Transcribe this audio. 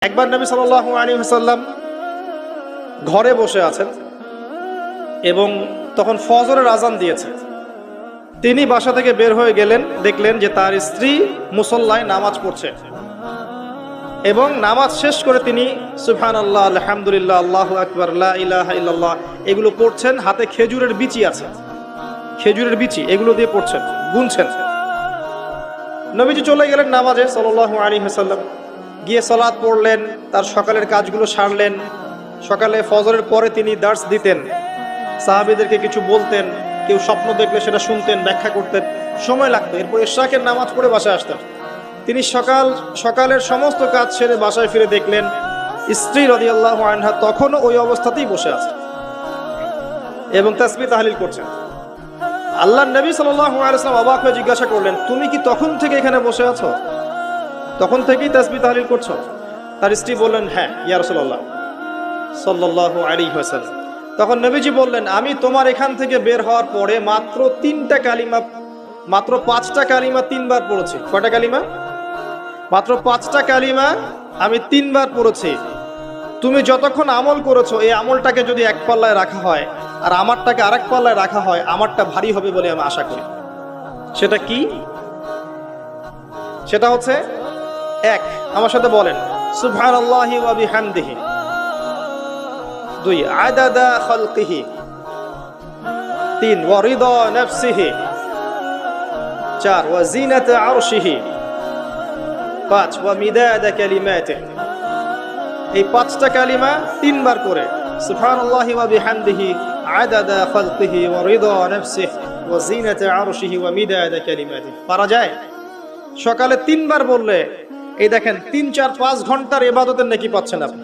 একবার নবী সাল্লাল্লাহু আলাইহি ওয়াসাল্লাম ঘরে বসে আছেন এবং তখন ফজরের আজান দিয়েছে। তিনি বাসা থেকে বের হয়ে গেলেন, দেখলেন যে তার স্ত্রী মুসল্লায় নামাজ পড়ছে এবং নামাজ শেষ করে তিনি সুবহানাল্লাহ, আলহামদুলিল্লাহ, আল্লাহু আকবার, লা ইলাহা ইল্লাল্লাহ এগুলো পড়ছেন। হাতে খেজুরের বিচি আছে, খেজুরের বিচি এগুলো দিয়ে পড়ছেন, গুনছেন। নবীজি চলে গেলেন নামাজে সাল্লাল্লাহু আলাইহি ওয়াসাল্লাম, গিয়ে সালাত পড়লেন, তার সকালের কাজগুলো সারলেন। সকালে ফজরের পরে তিনি দার্স দিতেন, সাহাবীদেরকে কিছু বলতেন, কেউ স্বপ্ন দেখলে সেটা শুনতেন, ব্যাখ্যা করতেন, সময় লাগতো। এরপর ইশরাকের নামাজ পড়ে বাসায় আসতেন। তিনি সকালের সমস্ত কাজ সেরে বাসায় ফিরে দেখলেন স্ত্রী রাদিয়াল্লাহু আনহা তখনও ওই অবস্থাতেই বসে আছে এবং তাসবিহ তাহলিল করছেন। আল্লাহর নবী সাল্লাল্লাহু আলাইহি ওয়াসাল্লাম অবাক হয়ে জিজ্ঞাসা করলেন, তুমি কি তখন থেকে এখানে বসে আছো? তখন থেকেই তাসবিহ তাহলিল করছো? তার স্ত্রী বললেন, হ্যাঁ ইয়া রাসূলুল্লাহ সাল্লাল্লাহু আলাইহি ওয়াসাল্লাম। তখন নবীজি বললেন, আমি তোমার এখান থেকে বের হওয়ার পরে মাত্র 5টা কালিমা 3বার পড়েছি। কয়টা কালিমা? মাত্র 5টা কালিমা আমি 3বার পড়েছি। তুমি যতক্ষণ আমল করেছো এই আমলটাকে যদি এক পাল্লায় রাখা হয় আর আমারটাকে আরেক পাল্লায় রাখা হয়, আমারটা ভারী হবে বলে আমি আশা করি। সেটা কি? সেটা হচ্ছে, এক, আমার সাথে বলেন সুবহানাল্লাহি ওয়া বিহামদিহি। 2, আদাদা খালকিহি। 3, ওয়া রিদা নাফসিহি। 4, ওয়া জিনাতা আরশিহি। 5, ওয়া মিদাদা কালিমাতিহি। এই 5টা কালিমা 3বার করে সুবহানাল্লাহি ওয়া বিহামদিহি, আদাদা খালকিহি, ওয়া রিদা নাফসিহি, ওয়া জিনাতা আরশিহি, ওয়া মিদাদা কালিমাতিহি। পারা যায়? সকালে 3বার বললে এই দেখেন 3, 4, 5 ঘন্টার ইবাদতের নেকি পাচ্ছেন আপনি।